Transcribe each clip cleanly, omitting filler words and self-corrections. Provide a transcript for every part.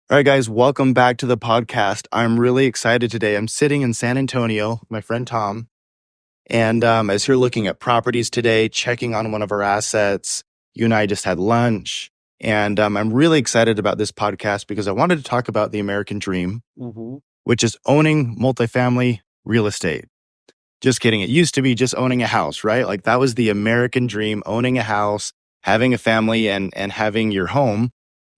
All right, guys, welcome back to the podcast. I'm really excited today. I'm sitting in San Antonio, with my friend Tom, and as here looking at properties today, checking on one of our assets. You and I just had lunch, and I'm really excited about this podcast because I wanted to talk about the American dream, which is owning multifamily real estate. Just kidding. It used to be just owning a house, right? Like that was the American dream, owning a house, having a family and having your home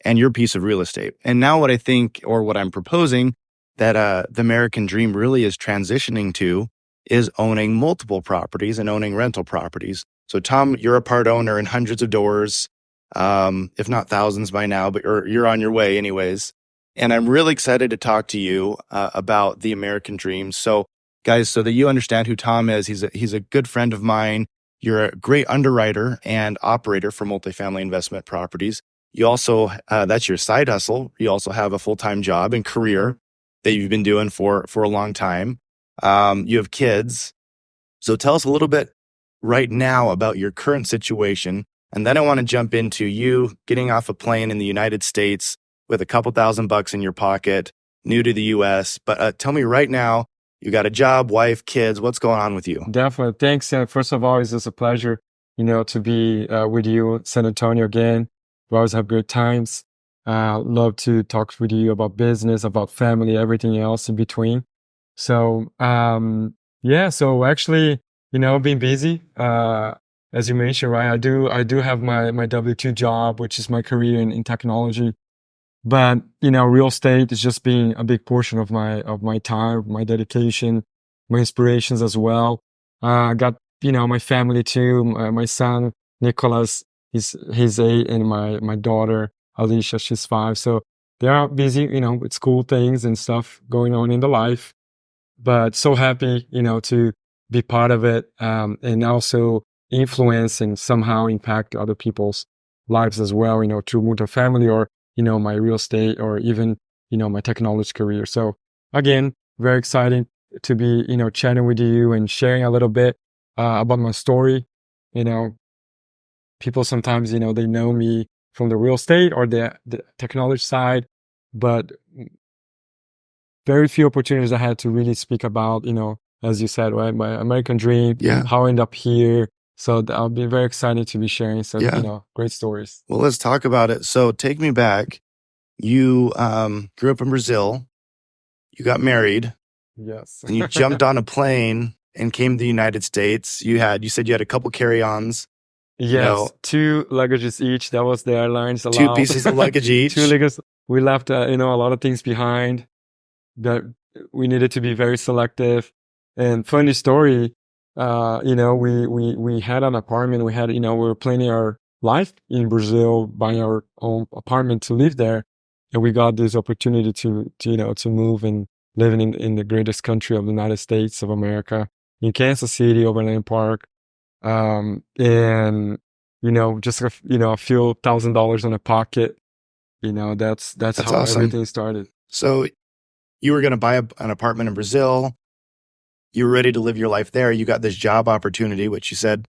and your piece of real estate. And now what I think, or what I'm proposing that the American dream really is transitioning to is owning multiple properties and owning rental properties. So Tom, you're a part owner in hundreds of doors, if not thousands by now, but you're on your way anyways. And I'm really excited to talk to you about the American dream. So guys, so that you understand who Tom is, he's a good friend of mine. You're a great underwriter and operator for multifamily investment properties. You also, that's your side hustle. You also have a full-time job and career that you've been doing for a long time. You have kids. So tell us a little bit right now about your current situation. And then I want to jump into you getting off a plane in the United States with a couple $1,000 in your pocket, new to the US. But tell me right now, you got a job, wife, kids. What's going on with you? Definitely. Thanks. First of all, it's just a pleasure, to be with you, San Antonio again. We always have good times. Love to talk with you about business, about family, everything else in between. So, so actually, being busy, as you mentioned, right? I do have my W-2 job, which is my career in technology. But, real estate is just being a big portion of my time, my dedication, my inspirations as well. I got, my family too, my son, Nicholas, he's 8, and my daughter, Alicia, she's 5. So they are busy, with school things and stuff going on in the life, but so happy, to be part of it, and also influence and somehow impact other people's lives as well, through multifamily or, my real estate or even, my technology career. So again, very exciting to be, chatting with you and sharing a little bit about my story. People sometimes, they know me from the real estate or the technology side, but very few opportunities I had to really speak about, as you said, right, my American dream, how I end up here. So I'll be very excited to be sharing some, great stories. Well, let's talk about it. So take me back. You grew up in Brazil. You got married. Yes. And you jumped on a plane and came to the United States. You said you had a couple carry-ons. Yes, 2 luggages each. That was the airlines allowed. 2 pieces of luggage each. 2 luggages. We left, a lot of things behind that we needed to be very selective. And funny story, we had an apartment. We had, we were planning our life in Brazil, buying our own apartment to live there. And we got this opportunity to move and living in the greatest country of the United States of America, in Kansas City, Overland Park. And, just, a few $1,000 in a pocket, that's how awesome. everything started. So you were going to buy an apartment in Brazil. You were ready to live your life there. You got this job opportunity, which you said,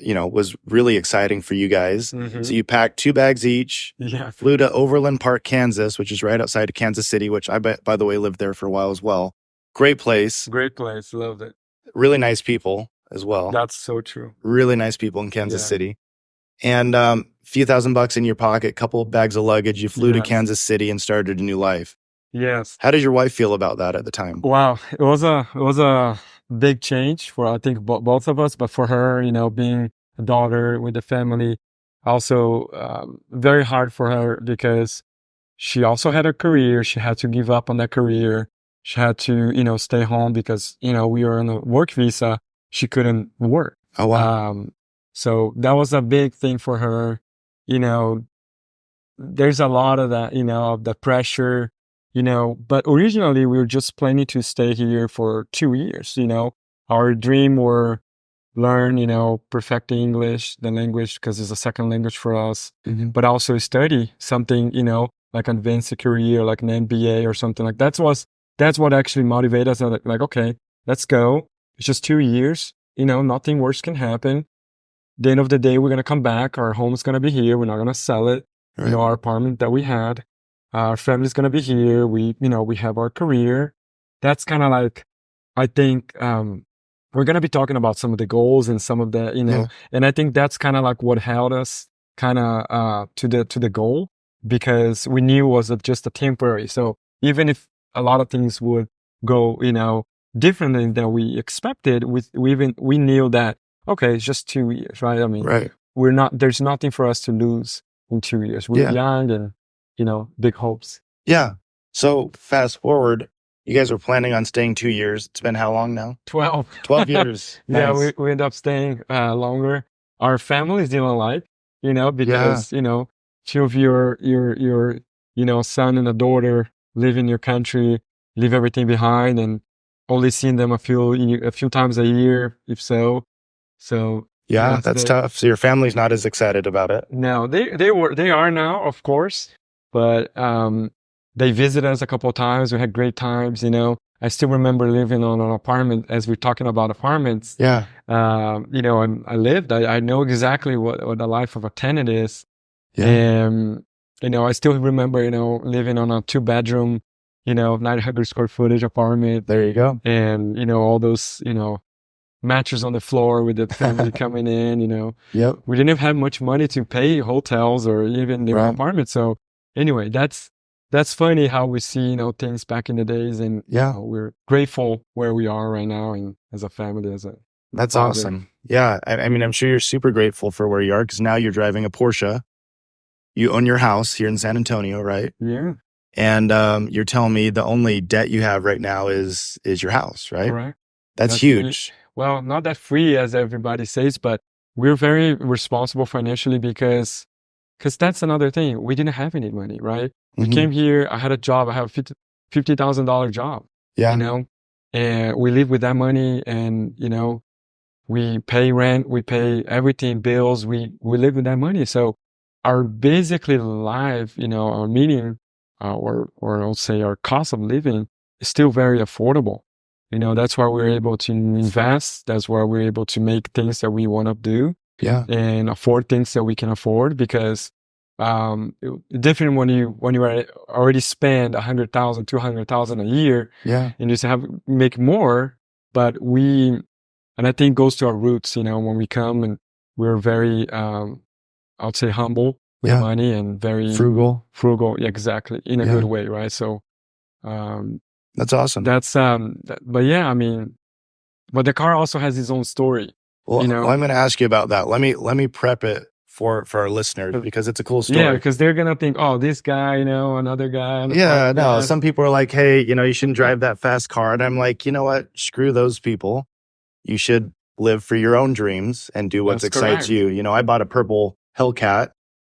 was really exciting for you guys. Mm-hmm. So you packed 2 bags each, flew to Overland Park, Kansas, which is right outside of Kansas City, which I, by the way, lived there for a while as well. Great place. Great place. Loved it. Really nice people as well. That's so true. Really nice people in Kansas City. And a few $1,000 in your pocket, couple of bags of luggage. You flew to Kansas City and started a new life. Yes. How did your wife feel about that at the time? Wow. It was a big change for, I think, both of us, but for her, being a daughter with a family, also very hard for her because she also had a career. She had to give up on that career. She had to, stay home because, we were on a work visa. She couldn't work. Oh, wow. So that was a big thing for her. There's a lot of that, of the pressure, but originally we were just planning to stay here for 2 years. Our dream were learn, perfect English, the language, because it's a second language for us, but also study something, like advanced career, like an MBA or something like that. That's what actually motivated us. Like, okay, let's go. It's just 2 years, nothing worse can happen. The end of the day, we're going to come back. Our home's going to be here. We're not going to sell it. Right. Our apartment that we had. Our family's gonna be here. We have our career. That's kind of like, I think, we're gonna be talking about some of the goals and some of the, Yeah. and I think that's kind of like what held us kind of to the goal, because we knew it was just a temporary. So even if a lot of things would go, differently than we expected, we knew that, okay, it's just 2 years, right? I mean, Right. there's nothing for us to lose in 2 years. We're Yeah. young and, big hopes. Yeah. So fast forward, you guys were planning on staying 2 years. It's been how long now? 12. 12 years. Yeah, Nice. we end up staying longer. Our families didn't like, because, two of your, son and a daughter live in your country, leave everything behind, and only seeing them a few times a year, if so. So Yeah, that's tough. So your family's not as excited about it. no, they are now, of course, but they visited us a couple of times. We had great times. I still remember living on an apartment, as we're talking about apartments. Yeah. And I know exactly what the life of a tenant is. Yeah. And, I still remember, living on a 2-bedroom, 900 square footage apartment. There you go. And, all those, mattress on the floor with the family coming in, Yep. we didn't have much money to pay hotels or even the Right. apartment. So anyway, that's funny how we see, things back in the days, and Yeah. we're grateful where we are right now, and as a family, That's father. awesome. Yeah. I mean, I'm sure you're super grateful for where you are, because now you're driving a Porsche. You own your house here in San Antonio, right? Yeah, And you're telling me the only debt you have right now is your house, right? correct. That's huge. Well, not that free as everybody says, but we're very responsible financially, because that's another thing. We didn't have any money, right? We Mhm. came here. I had a job. I have a $50,000 job, Yeah. and we live with that money, and, we pay rent, we pay everything, bills. We live with that money. So our basically life, our median, or I'll say our cost of living is still very affordable. That's why we're able to invest. That's why we're able to make things that we want to do. Yeah. And afford things that we can afford, because different when you already spend 100,000, 200,000 a year, Yeah. and just make more. But and I think goes to our roots, when we come, and we're very, I'd say, humble with Yeah. money, and very Frugal. yeah, exactly, in a good way, right? So, That's awesome. but yeah, I mean, but the car also has its own story. Well, I'm going to ask you about that. Let me prep it for our listeners, because it's a cool story. Yeah, because they're gonna think, oh, this guy, another guy. Yeah, no. Some people are like, hey, you shouldn't drive that fast car, and I'm like, you know what? Screw those people. You should live for your own dreams and do what excites correct. you. I bought a purple Hellcat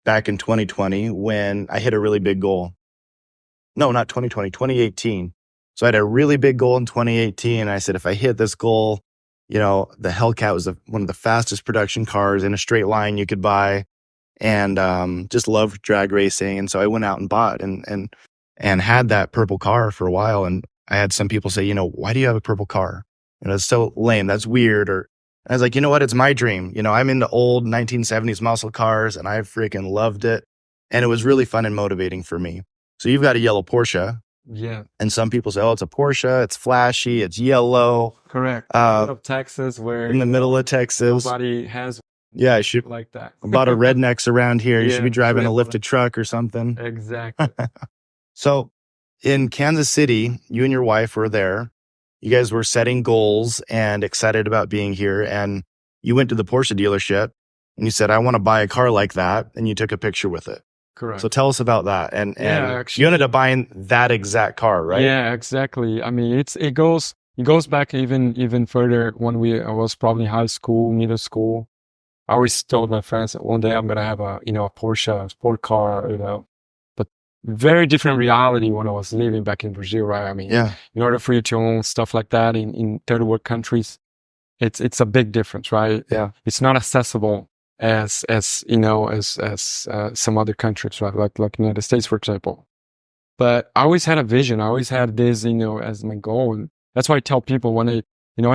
back in 2020 when I hit a really big goal. No, not 2020, 2018. So I had a really big goal in 2018. And I said, if I hit this goal, the Hellcat was one of the fastest production cars in a straight line you could buy, and just loved drag racing. And so I went out and bought and had that purple car for a while. And I had some people say, why do you have a purple car? It's so lame. That's weird. And I was like, you know what? It's my dream. I'm into old 1970s muscle cars, and I freaking loved it. And it was really fun and motivating for me. So you've got a yellow Porsche. Yeah. And some people say, oh, it's a Porsche. It's flashy. It's yellow. Correct. Of Texas, where in the middle of Texas, nobody has. Yeah, I should like that. A lot of rednecks around here. You should Yeah, be driving a redneck. lifted truck or something. Exactly. So in Kansas City, you and your wife were there. You guys were setting goals and excited about being here. And you went to the Porsche dealership and you said, I want to buy a car like that. And you took a picture with it. Correct. So tell us about that. And actually, you ended up buying that exact car, right? Yeah, exactly. I mean, it goes back even further. When I was probably in high school, middle school, I always told my friends that one day I'm gonna have a Porsche, a sport car, But very different reality when I was living back in Brazil, right? I mean, Yeah. in order for you to own stuff like that in third world countries, it's a big difference, right? Yeah. It's not accessible as some other countries, right? Like United States, for example. But I always had a vision. I always had this, as my goal. And that's why I tell people when I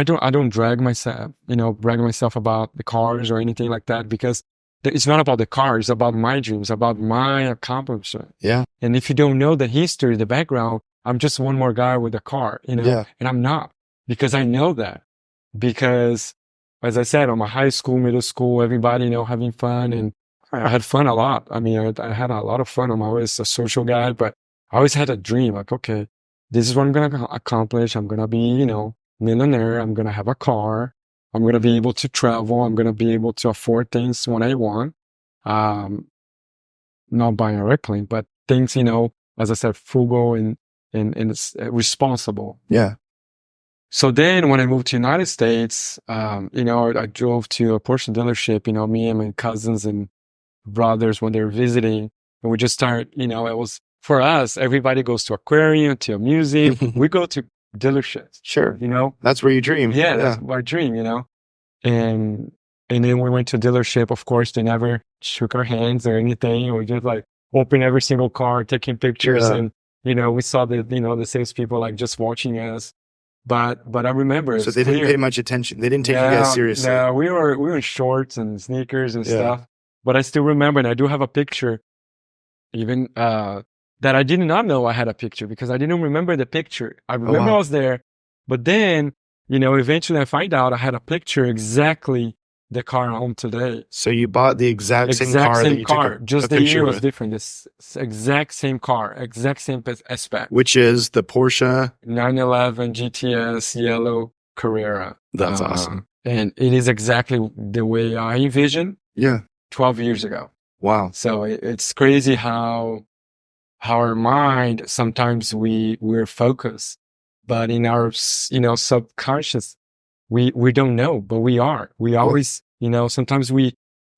don't brag myself about the cars or anything like that, because it's not about the car. It's about my dreams, about my accomplishment. Yeah. And if you don't know the history, the background, I'm just one more guy with a car, Yeah. and I'm not, because I know that. Because as I said, on my high school, middle school, everybody, having fun, and I had fun a lot. I mean, I had a lot of fun. I'm always a social guy, but I always had a dream, like, okay, this is what I'm going to accomplish. I'm going to be, millionaire. I'm going to have a car. I'm going to be able to travel. I'm going to be able to afford things when I want. Not buying a airplane, but things, as I said, frugal and responsible. Yeah. So then when I moved to United States, I drove to a Porsche dealership, me and my cousins and brothers when they were visiting, and we just started, it was, for us, everybody goes to aquarium, to a museum. We go to dealerships. Sure. That's where you dream. Yeah, that's our dream, And then we went to a dealership. Of course, they never shook our hands or anything. We just like opened every single car, taking pictures, and we saw the salespeople like just watching us. But I remember. So they didn't pay much attention. They didn't take you guys seriously. No, we were in shorts and sneakers and stuff. But I still remember, and I do have a picture, even that I did not know I had a picture, because I didn't remember the picture. I remember I was there, but then eventually I find out I had a picture exactly the car I own today. So you bought the exact same car that you took just the year was different. This exact same car, exact same aspect. Which is the Porsche 911 GTS yellow Carrera. That's awesome. And it is exactly the way I envisioned. Yeah. 12 years ago. Wow. So it's crazy how our mind, sometimes we're focused, but in our, subconscious, we don't know, but we are. We always, sometimes we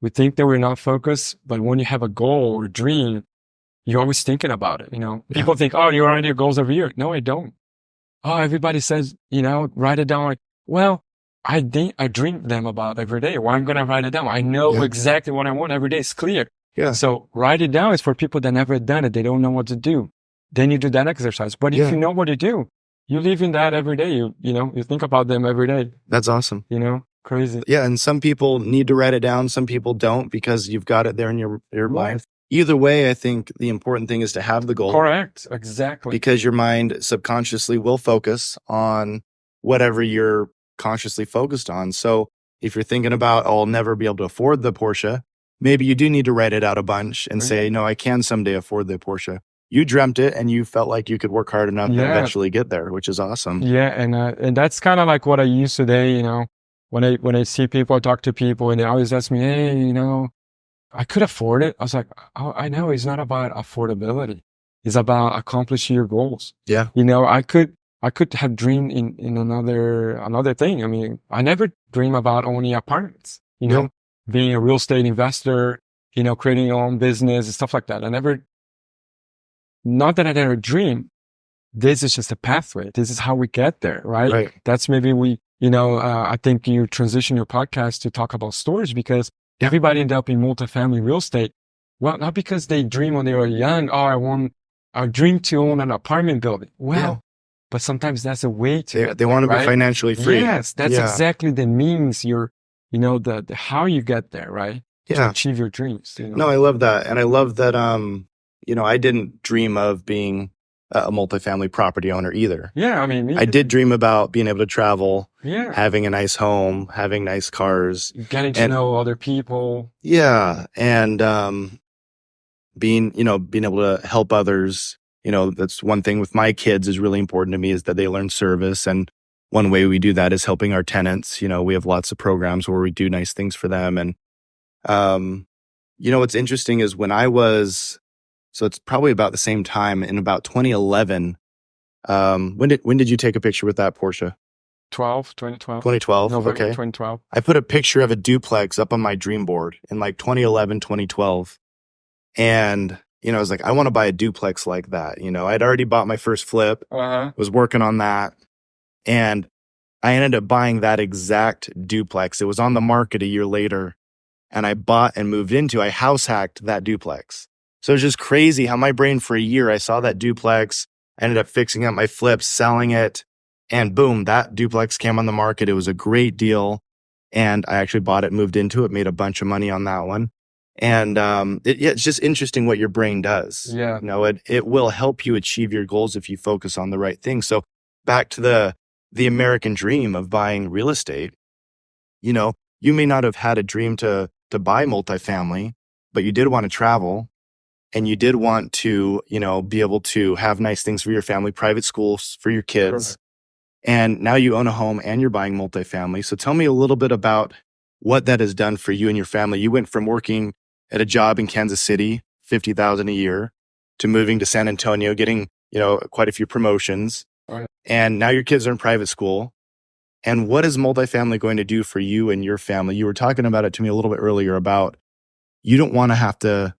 think that we're not focused, but when you have a goal or dream, you're always thinking about it. People think, oh, you write your goals every year. No, I don't. Oh, everybody says, write it down. Like, well, I dream them about every day. Why I'm going to write it down? I know exactly what I want every day. It's clear. Yeah. So write it down is for people that never done it. They don't know what to do. Then you do that exercise. But if you know what to do, you live in that every day. You think about them every day. That's awesome. Crazy. Yeah. And some people need to write it down. Some people don't, because you've got it there in your mind. Either way, I think the important thing is to have the goal. Correct. Exactly. Because your mind subconsciously will focus on whatever you're consciously focused on. So if you're thinking about, oh, I'll never be able to afford the Porsche, maybe you do need to write it out a bunch and say, no, I can someday afford the Porsche. You dreamt it and you felt like you could work hard enough to eventually get there, which is awesome. Yeah. And that's kind of like what I use today, when I see people, I talk to people and they always ask me, hey, I could afford it. I was like, oh, I know it's not about affordability. It's about accomplishing your goals. Yeah. I could have dreamed in another thing. I mean, I never dream about owning apartments, being a real estate investor, creating your own business and stuff like that. Not that I never dream. This is just a pathway. This is how we get there, right? Right. That's maybe I think you transition your podcast to talk about storage, because everybody ended up in multifamily real estate. Well, not because they dream when they were young. Oh, I dream to own an apartment building. Well, but sometimes that's a way to. They want to be financially free. Yes, that's exactly the means the how you get there, right? Yeah. To achieve your dreams. No, I love that. And I love that, I didn't dream of being a multifamily property owner either. Yeah, I mean, I did dream about being able to travel, yeah, having a nice home, having nice cars, getting to know other people. Yeah, and being able to help others. That's one thing with my kids is really important to me, is that they learn service. And one way we do that is helping our tenants. We have lots of programs where we do nice things for them. And what's interesting is so it's probably about the same time in about 2011. When did you take a picture with that Porsche? 2012. 2012. November Okay. 2012. I put a picture of a duplex up on my dream board in like 2011, 2012. And, I was like, I want to buy a duplex like that. I'd already bought my first flip, was working on that. And I ended up buying that exact duplex. It was on the market a year later. And I bought and moved into, I house hacked that duplex. So it's just crazy how my brain, for a year, I saw that duplex. I ended up fixing up my flips, selling it, and boom, that duplex came on the market. It was a great deal. And I actually bought it, moved into it, made a bunch of money on that one. And it's just interesting what your brain does. Yeah. It will help you achieve your goals if you focus on the right things. So back to the American dream of buying real estate. You may not have had a dream to buy multifamily, but you did want to travel, and you did want to, be able to have nice things for your family, private schools for your kids. Correct. And now you own a home and you're buying multifamily. So tell me a little bit about what that has done for you and your family. You went from working at a job in Kansas City, $50,000 a year, to moving to San Antonio, getting, quite a few promotions. Oh, yeah. And now your kids are in private school. And what is multifamily going to do for you and your family? You were talking about it to me a little bit earlier about you don't want to have to,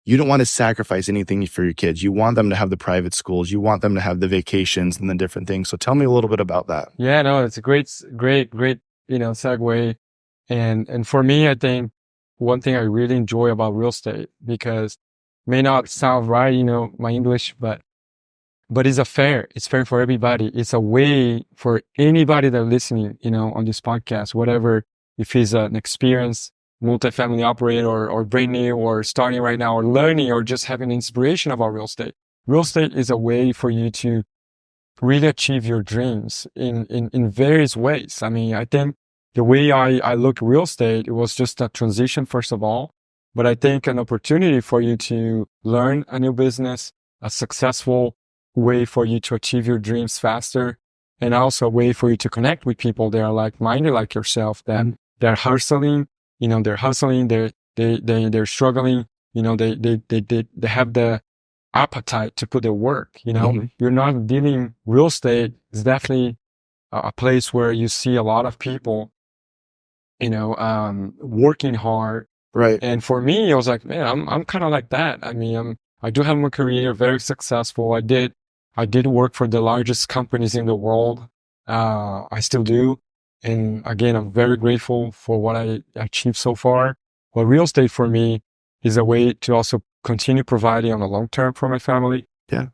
you don't want to sacrifice anything for your kids. You want them to have the private schools. You want them to have the vacations and the different things. So tell me a little bit about that. Yeah, no, it's a great, segue. And for me, I think one thing I really enjoy about real estate, because may not sound right, my English, but it's fair for everybody. It's a way for anybody that's listening, on this podcast, whatever, if he's an experienced multifamily operator or brand new or starting right now or learning or just having inspiration about real estate. Real estate is a way for you to really achieve your dreams in various ways. I mean, I think the way I look at real estate, it was just a transition, first of all, but I think an opportunity for you to learn a new business, a successful way for you to achieve your dreams faster, and also a way for you to connect with people that are like-minded like yourself, that they're hustling, they're struggling, they have the appetite to put the work, You're not dealing, real estate is definitely a place where you see a lot of people, working hard. Right. And for me, I was like, man, I'm kind of like that. I mean, I do have my career, very successful. I did work for the largest companies in the world. I still do. And again, I'm very grateful for what I achieved so far. But real estate for me is a way to also continue providing on the long term for my family. Yeah.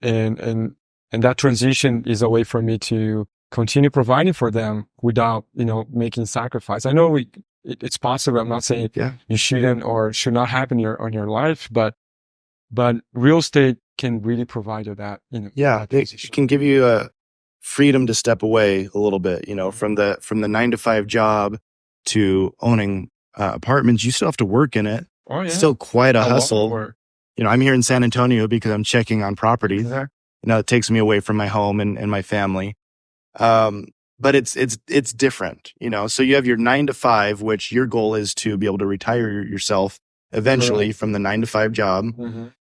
And that transition is a way for me to continue providing for them without, making sacrifice. I know it's possible. I'm not saying you shouldn't or should not happen on your life, but real estate can really provide you that, it can give you a freedom to step away a little bit, from the 9-to-5 job to owning apartments. You still have to work in it. Oh, yeah. Still quite a hustle. I'm here in San Antonio because I'm checking on properties there. It takes me away from my home and my family. But it's different, so you have your 9-to-5, which your goal is to be able to retire yourself eventually from the 9-to-5 job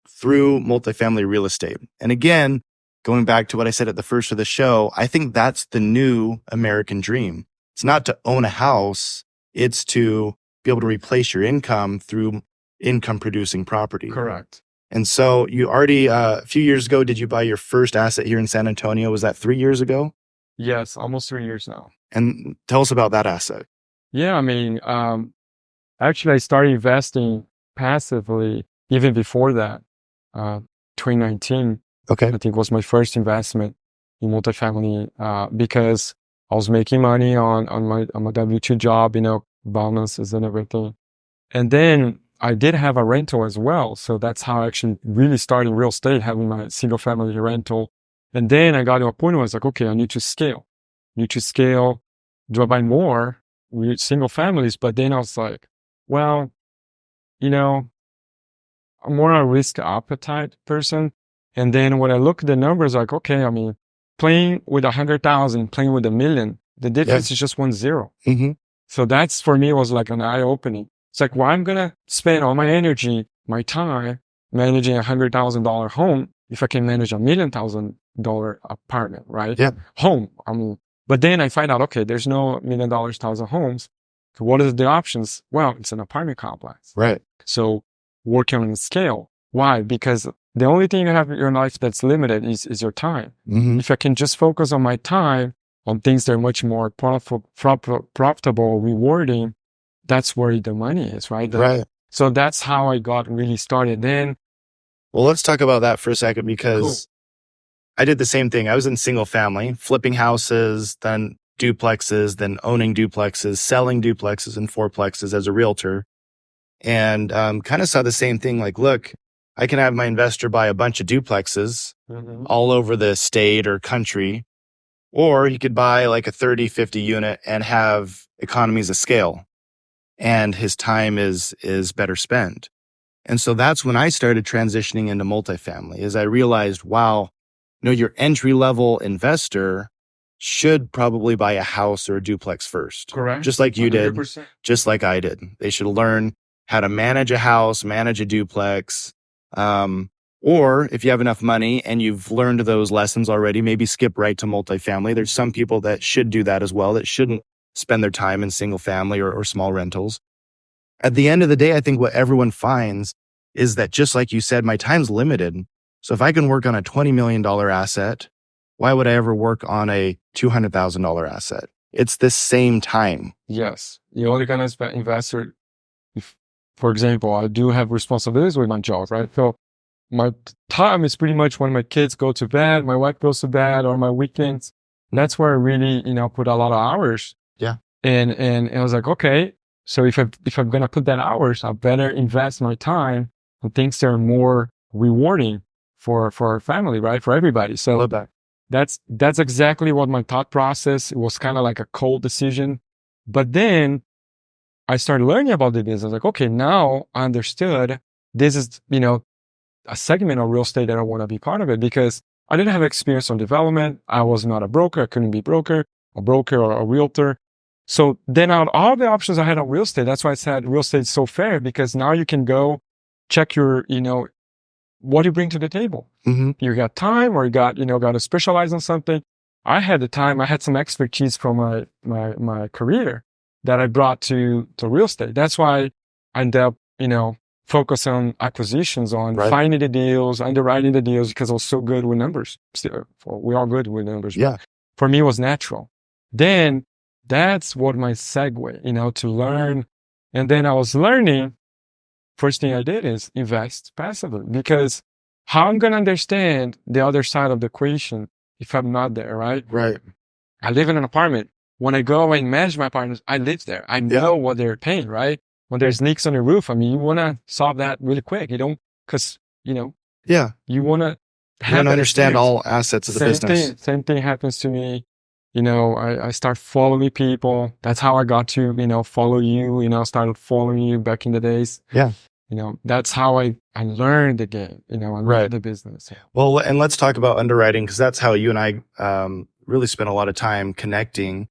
through multifamily real estate. And again, going back to what I said at the first of the show, I think that's the new American dream. It's not to own a house. It's to be able to replace your income through income producing property. Correct. And so you already, a few years ago, did you buy your first asset here in San Antonio? Was that 3 years ago? Yes, almost 3 years now. And tell us about that asset. Yeah, I mean, actually I started investing passively even before that. 2019, okay, I think was my first investment in multifamily, because I was making money on my W-2 job, bonuses and everything. And then I did have a rental as well. So that's how I actually really started real estate, having my single family rental. And then I got to a point where I was like, okay, I need to scale. Do I buy more with single families? But then I was like, well, I'm more a risk appetite person. And then when I look at the numbers, like, okay, I mean, playing with 100,000, playing with 1 million, the difference is just 1 0. So that's, for me, was like an eye opening. It's like, why I'm going to spend all my energy, my time managing $100,000 home if I can manage $1 million apartment, right? Yeah. Home. I mean, but then I find out, okay, there's no $1 million thousand homes. So what are the options? Well, it's an apartment complex. Right. So working on the scale. Why? Because the only thing you have in your life that's limited is your time. If I can just focus on my time on things that are much more profitable, rewarding, that's where the money is, right? Right. So that's how I got really started. Then, well, let's talk about that for a second, because I did the same thing. I was in single family, flipping houses, then duplexes, then owning duplexes, selling duplexes and fourplexes as a realtor. And kind of saw the same thing, like, look, I can have my investor buy a bunch of duplexes all over the state or country, or he could buy like a 30, 50 unit and have economies of scale, and his time is better spent. And so that's when I started transitioning into multifamily, is I realized, wow, your entry level investor should probably buy a house or a duplex first. Correct. Just like you 100%. did, just like I did. They should learn how to manage a house, manage a duplex. Or if you have enough money and you've learned those lessons already, maybe skip right to multifamily. There's some people that should do that as well, that shouldn't spend their time in single family or small rentals. At the end of the day, I think what everyone finds is that, just like you said, my time's limited. So if I can work on a $20 million asset, why would I ever work on a $200,000 asset? It's the same time. Yes. You're only going to invest, for example, I do have responsibilities with my job, right? So my time is pretty much when my kids go to bed, my wife goes to bed, or my weekends. And that's where I really, put a lot of hours. Yeah. And I was like, okay, so if I'm going to put that hours, I better invest my time on things that are more rewarding for our family, right? For everybody. So Love that. That's exactly what my thought process. It was kind of like a cold decision. But then I started learning about the business. Like, okay, now I understood this is, a segment of real estate that I want to be part of it, because I didn't have experience on development. I was not a broker. I couldn't be a broker or a realtor. So then out of all the options I had on real estate, that's why I said real estate is so fair, because now you can go check your, what you bring to the table. Mm-hmm. You got time, or you got to specialize on something. I had the time. I had some expertise from my career that I brought to real estate. That's why I ended up, focus on acquisitions, on finding the deals, underwriting the deals, because I was so good with numbers. Still, we're all good with numbers. Yeah. For me, it was natural. Then that's what my segue, to learn. And then I was learning. First thing I did is invest passively, because how I'm going to understand the other side of the equation if I'm not there, right? Right. I live in an apartment. When I go and manage my apartments, I live there. I know what they're paying, right? When there's leaks on the roof, you want to solve that really quick. You don't, because, you want to understand all assets of the business. Same thing happens to me. I start following people. That's how I got to, follow you, started following you back in the days. Yeah. That's how I learned the game, I learned the business. Well, and let's talk about underwriting, because that's how you and I really spent a lot of time connecting,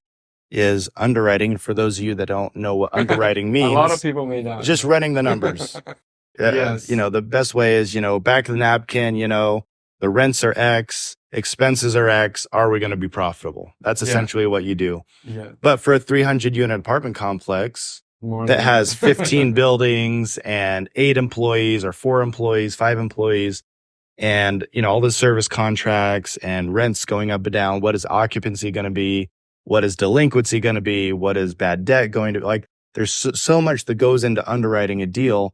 is underwriting. For those of you that don't know what underwriting means, a lot of people may not. Just running the numbers. Yes. The best way is, back of the napkin, the rents are X, expenses are X. Are we going to be profitable? That's essentially what you do. Yeah. But for a 300 unit apartment complex that has 15 buildings and 8 employees or 4 employees, 5 employees, and, all the service contracts and rents going up and down, what is occupancy going to be? What is delinquency going to be? What is bad debt going to be? Like, there's so much that goes into underwriting a deal.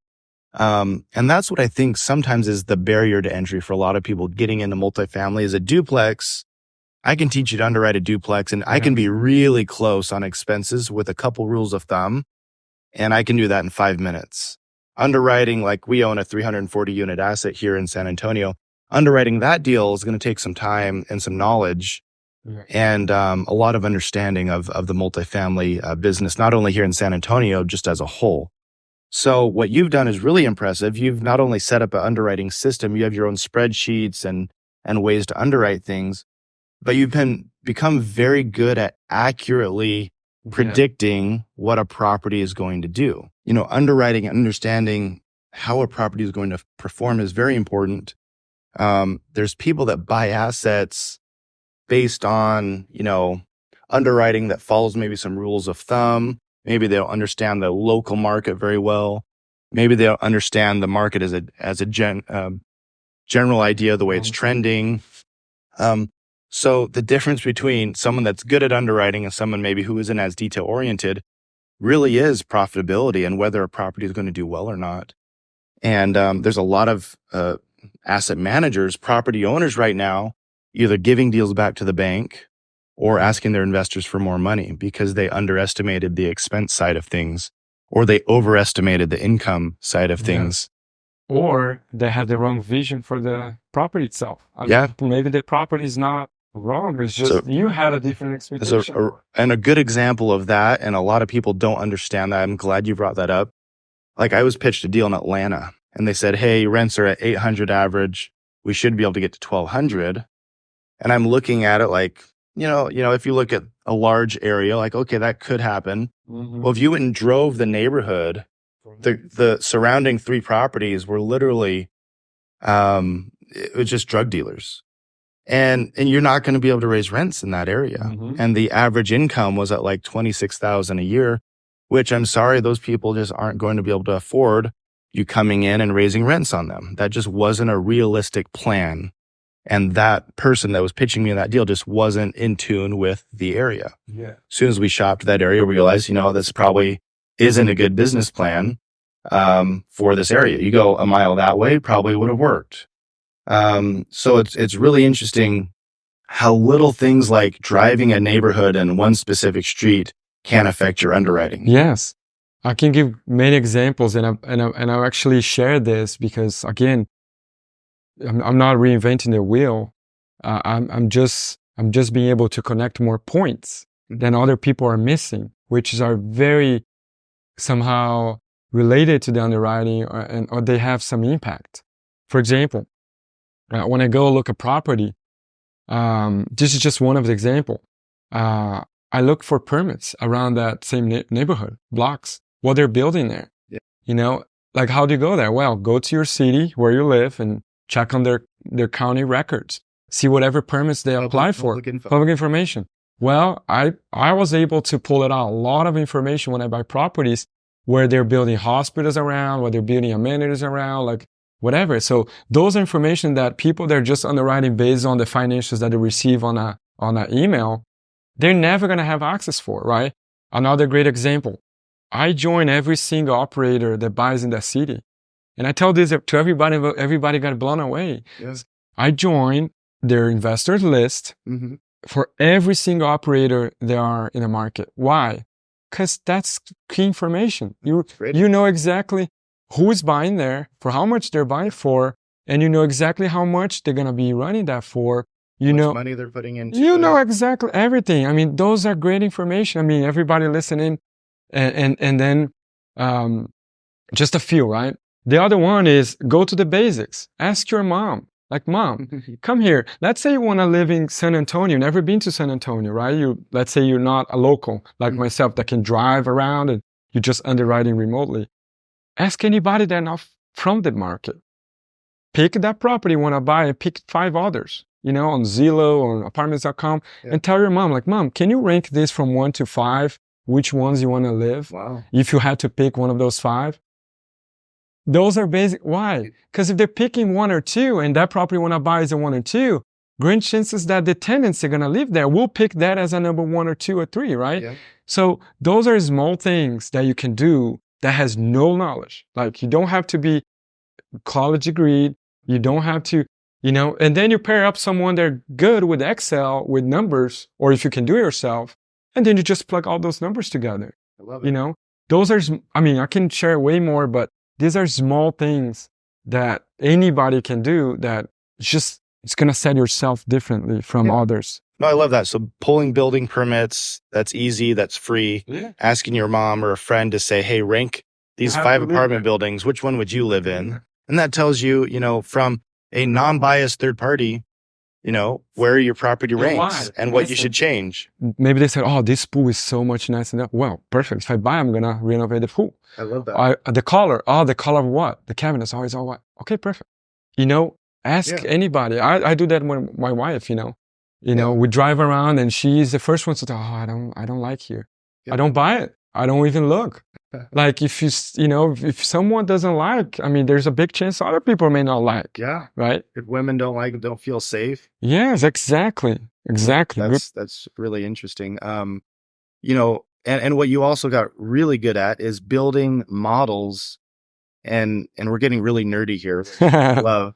And that's what I think sometimes is the barrier to entry for a lot of people getting into multifamily. Is a duplex. I can teach you to underwrite a duplex, and I can be really close on expenses with a couple rules of thumb. And I can do that in 5 minutes. Underwriting, like we own a 340 unit asset here in San Antonio. Underwriting that deal is going to take some time and some knowledge. And a lot of understanding of the multifamily business, not only here in San Antonio, just as a whole. So what you've done is really impressive. You've not only set up an underwriting system, you have your own spreadsheets and ways to underwrite things, but you've become very good at accurately predicting what a property is going to do. Underwriting and understanding how a property is going to perform is very important. There's people that buy assets based on, underwriting that follows maybe some rules of thumb. Maybe they don't understand the local market very well. Maybe they don't understand the market as a general idea, the way it's trending. So the difference between someone that's good at underwriting and someone maybe who isn't as detail oriented really is profitability and whether a property is going to do well or not. And there's a lot of asset managers, property owners right now, either giving deals back to the bank or asking their investors for more money because they underestimated the expense side of things, or they overestimated the income side of things. Or they had the wrong vision for the property itself. Maybe the property is not wrong. It's just you had a different expectation. And a good example of that, and a lot of people don't understand that. I'm glad you brought that up. Like, I was pitched a deal in Atlanta, and they said, hey, rents are at 800 average. We should be able to get to 1,200. And I'm looking at it like, if you look at a large area, like, okay, that could happen. Well, if you went and drove the neighborhood, the surrounding 3 properties were literally, it was just drug dealers. And you're not going to be able to raise rents in that area. And the average income was at like $26,000 a year, which, I'm sorry, those people just aren't going to be able to afford you coming in and raising rents on them. That just wasn't a realistic plan. And that person that was pitching me that deal just wasn't in tune with the area. As soon as we shopped that area, we realized, this probably isn't a good business plan for this area. You go a mile that way, probably would have worked. So it's really interesting how little things like driving a neighborhood and one specific street can affect your underwriting. Yes. I can give many examples, and I'll actually share this because, again, I'm not reinventing the wheel. I'm just being able to connect more points than other people are missing, which are very somehow related to the underwriting, or they have some impact. For example, when I go look at property, this is just one of the example. I look for permits around that same neighborhood, blocks, what they're building there. Like, how do you go there? Well, go to your city where you live and check on their county records. See whatever permits they apply for. Public information. Well, I was able to pull it out a lot of information when I buy properties where they're building hospitals around, where they're building amenities around, like whatever. So those are information that people that are just underwriting based on the financials that they receive on an email, they're never going to have access for, right? Another great example. I join every single operator that buys in that city. And I tell this to everybody, but everybody got blown away. Yes. I join their investors list for every single operator they are in the market. Why? Because that's key information. You know exactly who is buying there, for how much they're buying for, and you know exactly how much they're going to be running that for. You know money they're putting into You know exactly everything. I mean, those are great information. I mean, everybody listening, and then just a few, right? The other one is go to the basics. Ask your mom. Like, mom, come here. Let's say you want to live in San Antonio, never been to San Antonio, right? Let's say you're not a local like myself that can drive around and you're just underwriting remotely. Ask anybody that's not from the market. Pick that property you want to buy and pick 5 others, on Zillow or apartments.com, and tell your mom, like, Mom, can you rank this from 1 to 5? Which ones you want to live? Wow. If you had to pick one of those 5. Those are basic. Why? Because if they're picking 1 or 2 and that property you want to buy is a 1 or 2, great chances that the tenants are going to live there will pick that as a number 1 or 2 or 3, right? Yeah. So those are small things that you can do that has no knowledge. Like, you don't have to be college degree. You don't have to, and then you pair up someone they're good with Excel, with numbers, or if you can do it yourself, and then you just plug all those numbers together. I love it. Those are, I can share way more, but these are small things that anybody can do that it's going to set yourself differently from others. No, I love that. So pulling building permits, that's easy, that's free. Yeah. Asking your mom or a friend to say, hey, rank these 5 apartment buildings, which one would you live in? And that tells you, from a non-biased third party, where your property ranks and what you should change. Maybe they said, oh, this pool is so much nicer than that. Well, perfect. If I buy, I'm going to renovate the pool. I love that. The color of what? The cabinet's always all white. Okay, perfect. Ask anybody. I do that with my wife, we drive around and she's the first one to tell, oh, I don't like here. Yeah. I don't buy it. I don't even look. Like, if if someone doesn't like, there's a big chance other people may not like. Yeah. Right? If women don't like it, don't feel safe. Yes, exactly. That's really interesting. And what you also got really good at is building models, and we're getting really nerdy here. Love.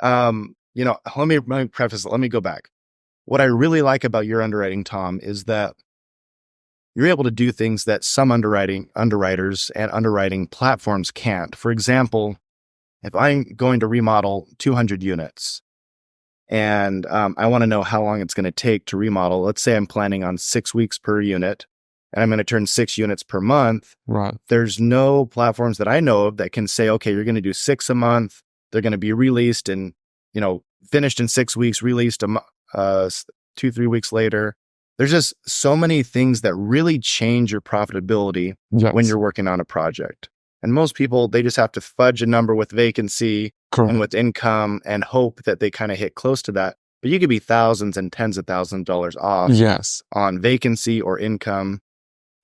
Let me preface it. Let me go back. what I really like about your underwriting, Tom, is that you're able to do things that some underwriters and underwriting platforms can't. For example, if I'm going to remodel 200 units and I want to know how long it's going to take to remodel, let's say I'm planning on 6 weeks per unit and I'm going to turn 6 units per month. Right. There's no platforms that I know of that can say, okay, you're going to do 6 a month. They're going to be released and, finished in 6 weeks, released 2-3 weeks later. There's just so many things that really change your profitability when you're working on a project. And most people, they just have to fudge a number with vacancy and with income and hope that they kind of hit close to that. But you could be thousands and tens of thousands of dollars off on vacancy or income.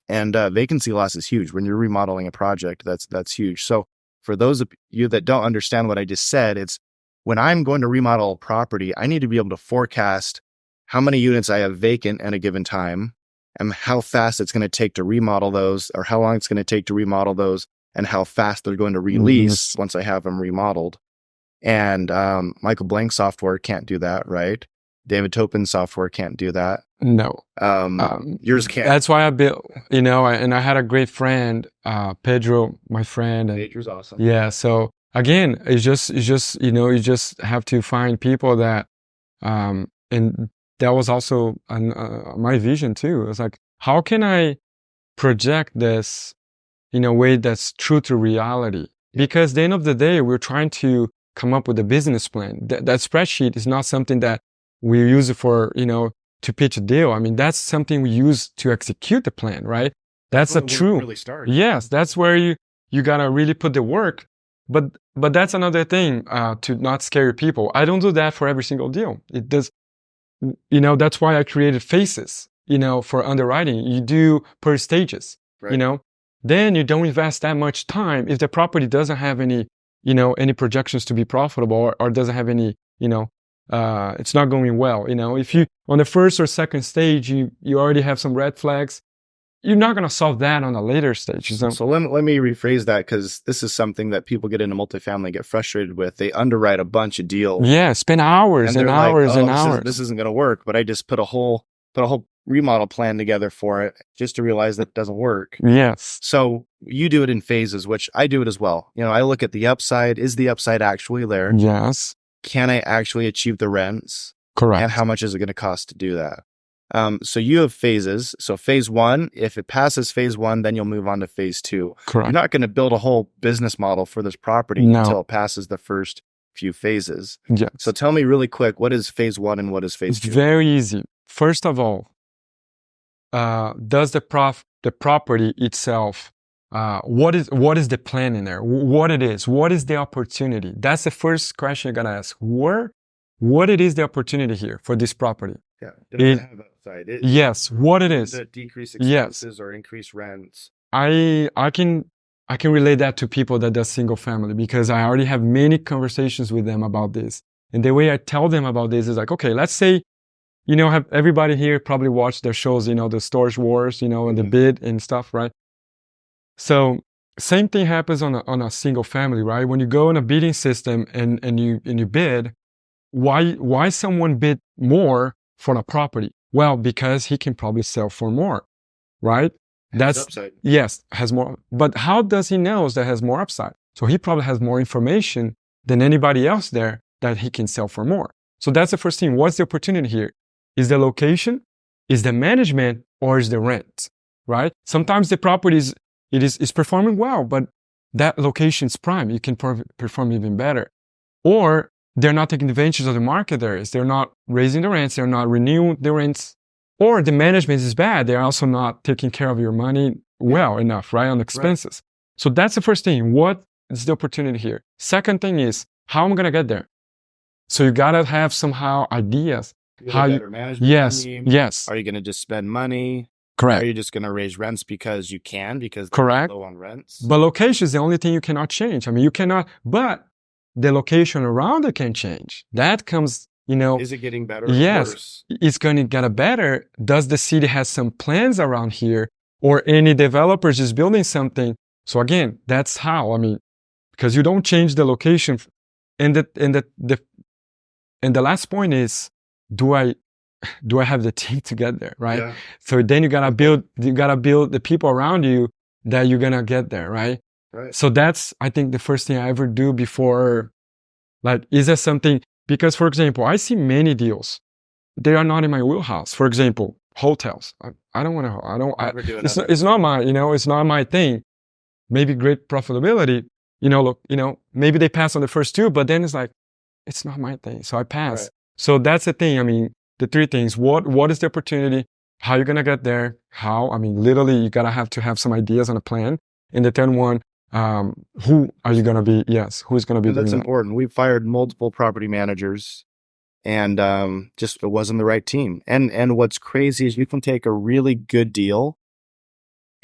And vacancy loss is huge. When you're remodeling a project, that's huge. So for those of you that don't understand what I just said, it's when I'm going to remodel a property, I need to be able to forecast how many units I have vacant at a given time and how fast it's going to take to remodel those, or how long it's going to take to remodel those, and how fast they're going to release once I have them remodeled. And Michael Blank software can't do that, right? David Topin's software can't do that. No. Yours can't. That's why I built, and I had a great friend, Pedro, my friend. Pedro's awesome. Yeah. So again, it's just, you just have to find people that, and that was also my vision too. It's like, how can I project this in a way that's true to reality? Because at the end of the day, we're trying to come up with a business plan. That spreadsheet is not something that we use for, to pitch a deal. I mean, that's something we use to execute the plan, right? That's a true. Really start. Yes, that's where you gotta really put the work. But that's another thing, to not scare people. I don't do that for every single deal. It does. That's why I created phases, for underwriting. You do per stages, right. Then you don't invest that much time if the property doesn't have any, any projections to be profitable, or doesn't have any, it's not going well. If you, on the first or second stage, you already have some red flags, you're not going to solve that on a later stage. So let me rephrase that, because this is something that people get into multifamily, get frustrated with. They underwrite a bunch of deals. Yeah, spend hours and hours and hours. This isn't going to work, but I just put a whole remodel plan together for it just to realize that it doesn't work. Yes. So you do it in phases, which I do it as well. I look at the upside. Is the upside actually there? Yes. Can I actually achieve the rents? Correct. And how much is it going to cost to do that? So you have phases. So phase 1, if it passes phase 1, then you'll move on to phase 2. Correct. You're not going to build a whole business model for this property until it passes the first few phases. Yes. So tell me really quick, what is phase 1 and what is phase 2? Very easy. First of all, does the property itself, what is the plan in there? What it is? What is the opportunity? That's the first question you gotta ask. What it is the opportunity here for this property? Yeah, it doesn't have upside. Yes, what it is. Decrease expenses or increase rents. I can relate that to people that does single family, because I already have many conversations with them about this. And the way I tell them about this is like, okay, let's say, have everybody here probably watched their shows, the Storage Wars, and the bid and stuff, right? So same thing happens on a single family, right? When you go in a bidding system and you bid, why someone bid more for a property? Well, because he can probably sell for more, right? That's upside. Yes, has more. But how does he know that has more upside? So he probably has more information than anybody else there that he can sell for more. So that's the first thing. What's the opportunity here? Is the location, is the management, or is the rent, right? Sometimes the property is performing well, but that location's prime. You can perform even better. Or they're not taking advantage of the market there is. They're not raising the rents. They're not renewing the rents. Or the management is bad. They're also not taking care of your money well enough, right? On expenses. Right. So that's the first thing. What is the opportunity here? Second thing is, how am I going to get there? So you got to have somehow ideas. How you management yes, team? Yes. Are you going to just spend money? Correct. Are you just going to raise rents because you can, because correct, low on rents? But location is the only thing you cannot change. I mean, you cannot, but the location around it can change. That comes, Is it getting better? Yes, or worse? It's going to get better. Does the city has some plans around here, or any developers is building something? So again, that's how. I mean, because you don't change the location. And the last point is, do I do I have the team to get there, right? Yeah. So then you gotta build the people around you that you're gonna get there, right? Right. So that's, I think, the first thing I ever do before, like, is there something, because for example, I see many deals, they are not in my wheelhouse. For example, hotels. I don't want to, it's not my, it's not my thing. Maybe great profitability, look, maybe they pass on the first two, but then it's like, it's not my thing. So I pass. Right. So that's the thing. I mean, the three things: what is the opportunity? How you're gonna get there? How? I mean, literally, you gotta have to have some ideas on a plan. And the third one, who are you gonna be? Yes, who's gonna be And doing that's that? important. We fired multiple property managers, and just it wasn't the right team. And what's crazy is you can take a really good deal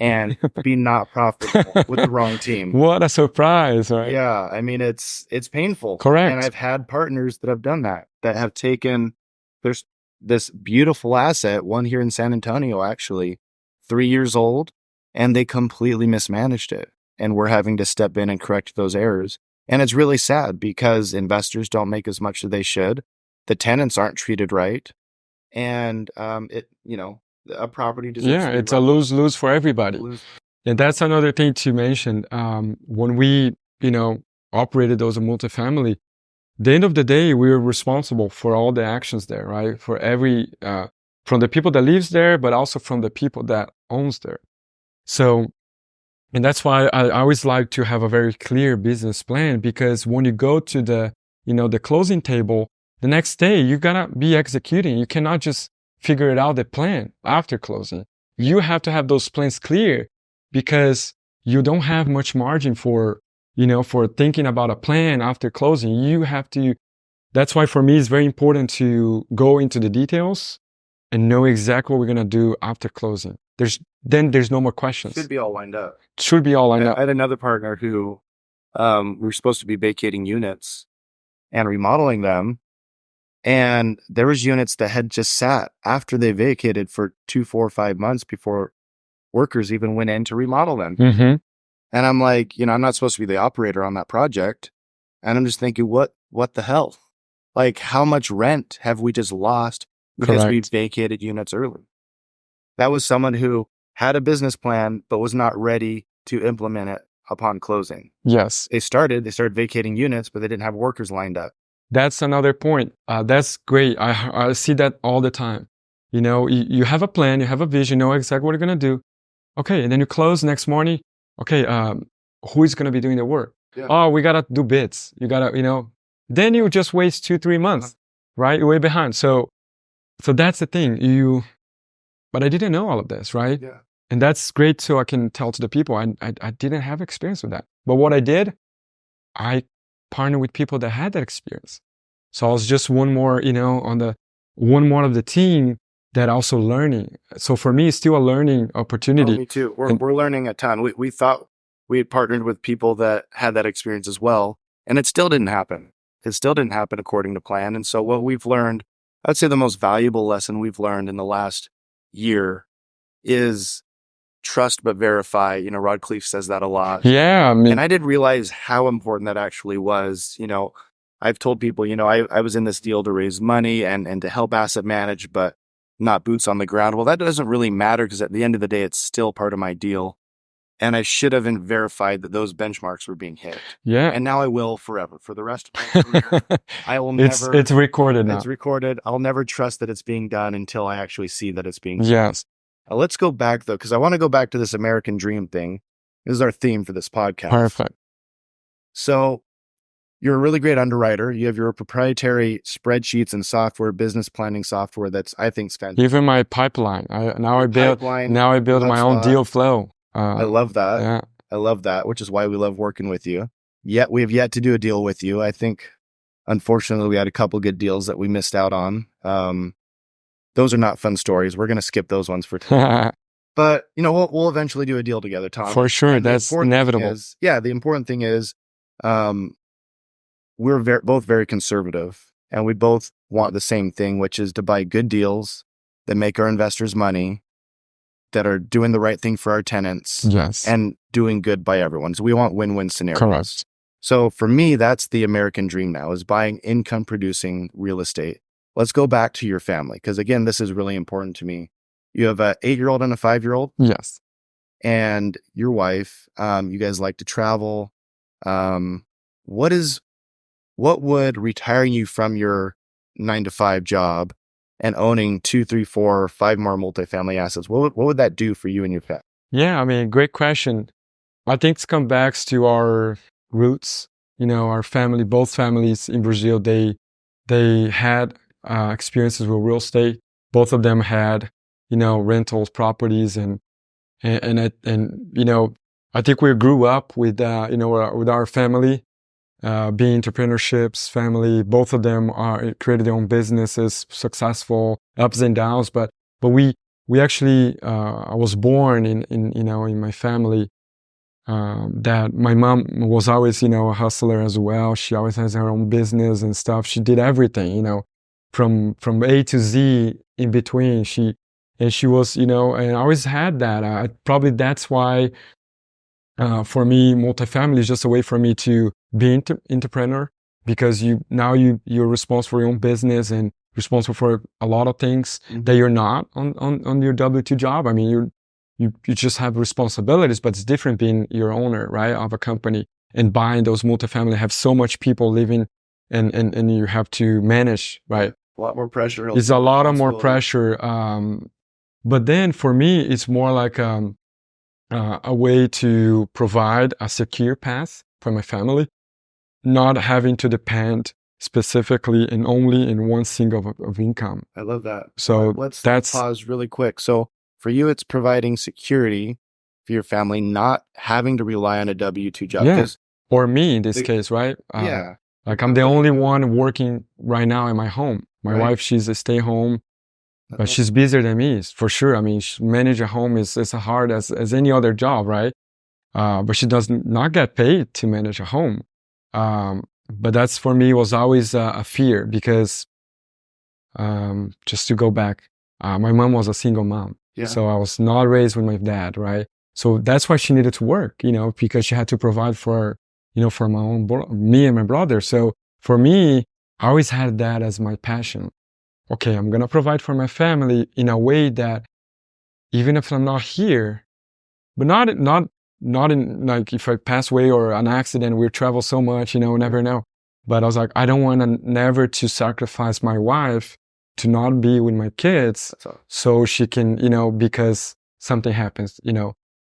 and be not profitable with the wrong team. What a surprise, right? Yeah, I mean it's painful. Correct. And I've had partners that have done that have taken, there's this beautiful asset, one here in San Antonio actually, 3 years old, and they completely mismanaged it. And we're having to step in and correct those errors. And it's really sad because investors don't make as much as they should. The tenants aren't treated right. And a property deserves to be It's a run. lose-lose for everybody. And that's another thing to mention. When we, operated those multifamily, the end of the day, we're responsible for all the actions there, right? For every, from the people that lives there, but also from the people that owns there. So, and that's why I always like to have a very clear business plan, because when you go to the, the closing table, the next day, you gotta be executing. You cannot just figure it out, the plan after closing. You have to have those plans clear, because you don't have much margin for, for thinking about a plan after closing. You have to, that's why for me, it's very important to go into the details and know exactly what we're going to do after closing. There's no more questions. Should be all lined up. Should be all lined up. I had another partner who, we were supposed to be vacating units and remodeling them. And there was units that had just sat after they vacated for 2, 4, 5 months before workers even went in to remodel them. Mm-hmm. And I'm like, I'm not supposed to be the operator on that project. And I'm just thinking, what the hell? Like, how much rent have we just lost because we vacated units early? That was someone who had a business plan, but was not ready to implement it upon closing. Yes. They started vacating units, but they didn't have workers lined up. That's another point. That's great. I see that all the time. You have a plan, you have a vision, you know exactly what you're going to do. Okay. And then you close next morning. Okay. Who is going to be doing the work? Yeah. Oh, we got to do bids. You got to, then you just waste 2-3 months, right? You're way behind. So that's the thing. But I didn't know all of this, right? Yeah. And that's great. So I can tell to the people, I didn't have experience with that. But what I did, I partnered with people that had that experience. So I was just one more, on the one more of the team that also learning. So for me, it's still a learning opportunity. Oh, me too. We're learning a ton. We thought we had partnered with people that had that experience as well, and it still didn't happen. It still didn't happen according to plan. And so what we've learned, I'd say the most valuable lesson we've learned in the last year is trust but verify. Rod Cleef says that a lot. Yeah. And I didn't realize how important that actually was. I've told people, I was in this deal to raise money and to help asset manage, but not boots on the ground. Well, that doesn't really matter, because at the end of the day, it's still part of my deal. And I should have verified that those benchmarks were being hit. Yeah. And now I will forever. For the rest of my career, I will never. It's recorded now. It's recorded. I'll never trust that it's being done until I actually see that it's being done. Yes. Let's go back, though, because I want to go back to this American dream thing. This is our theme for this podcast. Perfect. So you're a really great underwriter. You have your proprietary spreadsheets and software, business planning software that's, I think, fantastic. Even my pipeline. I build my own deal flow. I love that. Yeah. I love that, which is why we love working with you. Yet we have yet to do a deal with you. I think, unfortunately, we had a couple good deals that we missed out on. Those are not fun stories. We're going to skip those ones for today. But, we'll eventually do a deal together, Tom. For sure. That's inevitable. The important thing is, we're both very conservative, and we both want the same thing, which is to buy good deals that make our investors money, that are doing the right thing for our tenants. Yes. And doing good by everyone. So we want win-win scenarios. Correct. So for me, that's the American dream now, is buying income producing real estate. let's go back to your family. Because again, this is really important to me. You have a 8-year-old and a 5-year-old. Yes. And your wife, you guys like to travel. What would retiring you from your 9-to-5 job and owning 2, 3, 4, 5 more multifamily assets, what would that do for you and your family? Yeah, I mean, great question. I think it comes back to our roots. Our family, both families in Brazil, they had experiences with real estate. Both of them had, rentals, properties, and I think we grew up with, with our family, being entrepreneurships, family. Both of them created their own businesses, successful, ups and downs. But we actually, I was born in my family. That my mom was always, a hustler as well. She always has her own business and stuff. She did everything, from A to Z in between. She was, and I always had that. Probably that's why, for me, multifamily is just a way for me to be entrepreneur, because you're responsible for your own business and responsible for a lot of things that you're not on your W-2 job. I mean, you just have responsibilities, but it's different being your owner, right, of a company, and buying those multifamily, have so much people living and you have to manage, right? A lot more pressure. It's a lot of more pressure. But then for me, it's more like a way to provide a secure path for my family, not having to depend specifically and only in one single of income. I love that. So let's pause really quick. So for you, it's providing security for your family, not having to rely on a W-2 job. Yeah. Or me in this case, right? Yeah. Like I'm the only one working right now in my home. My wife, she's a stay-home, but she's busier than me, for sure. I mean, manage a home is as hard as any other job, right? But she does not get paid to manage a home. But that's, for me, was always a fear, because just to go back, my mom was a single mom. Yeah. So I was not raised with my dad, right? So that's why she needed to work, because she had to provide for, for me and my brother. So for me, I always had that as my passion. Okay, I'm going to provide for my family in a way that, even if I'm not here, but not in, like, if I pass away or an accident, we travel so much, never know. But I was like, I don't want to never to sacrifice my wife to not be with my kids, so she can, because something happens,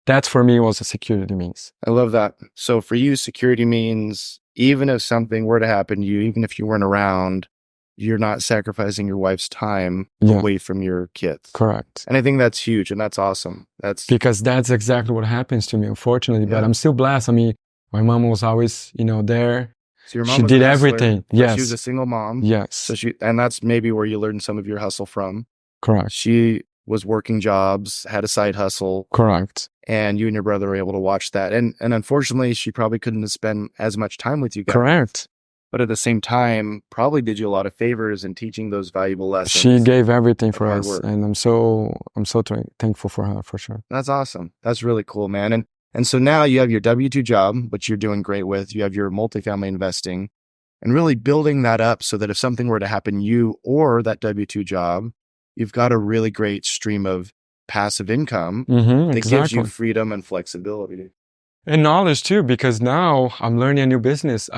that for me was a security means. I love that. So for you, security means even if something were to happen to you, even if you weren't around, you're not sacrificing your wife's time away from your kids. Correct. And I think that's huge, and that's awesome. Because that's exactly what happens to me, unfortunately. But I'm still blessed. I mean, my mom was always, there. So your mom she did everything. Yes. She was a single mom. Yes. So and that's maybe where you learned some of your hustle from. Correct. She was working jobs, had a side hustle. Correct. And you and your brother were able to watch that. And unfortunately, she probably couldn't have spent as much time with you guys. Correct. But at the same time, probably did you a lot of favors in teaching those valuable lessons. She gave everything for us, and I'm so thankful for her, for sure. That's awesome. That's really cool, man. And so now you have your W-2 job, which you're doing great with. You have your multifamily investing, and really building that up so that if something were to happen, you or that W-2 job, you've got a really great stream of passive income that gives you freedom and flexibility. And knowledge too, because now I'm learning a new business.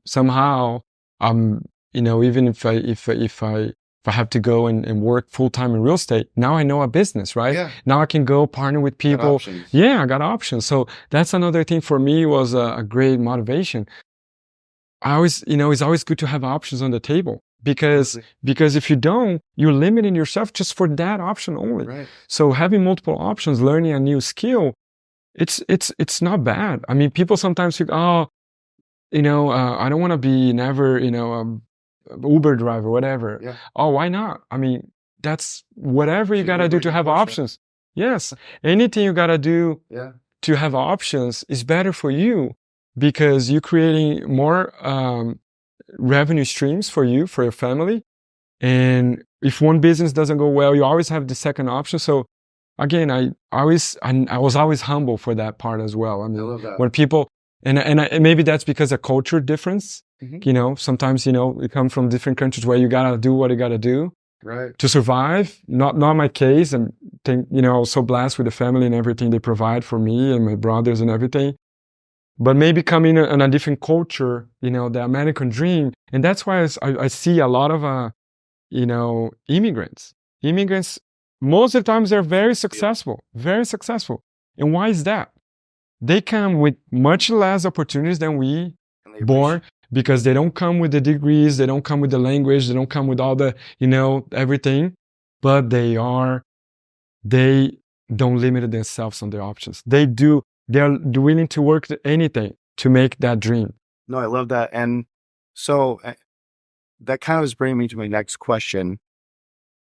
Somehow, even if I have to go and work full time in real estate, now I know a business, right? Yeah. Now I can go partner with people. I got options. So that's another thing for me, was a great motivation. I always, it's always good to have options on the table, because if you don't, you're limiting yourself just for that option only. Right. So having multiple options, learning a new skill, it's not bad. I mean, people sometimes think, I don't want to be never, Uber driver, whatever. Yeah. Oh, why not? I mean, that's whatever you got to do to have options. Yes. Anything you got to do to have options is better for you, because you're creating more revenue streams for you, for your family. And if one business doesn't go well, you always have the second option. So again, I was always humble for that part as well. I mean, I love that. When people, and maybe that's because of culture difference. Sometimes, we come from different countries where you gotta do what you gotta do to survive. Not my case. And think, I was so blessed with the family and everything they provide for me and my brothers and everything. But maybe coming in a different culture, the American dream. And that's why I see a lot of, immigrants. Immigrants, most of the times they're very successful, very successful. And why is that? They come with much less opportunities than we born, because they don't come with the degrees, they don't come with the language, they don't come with all the, everything, but they don't limit themselves on their options. They're willing to work anything to make that dream. No, I love that. And so that kind of is bringing me to my next question,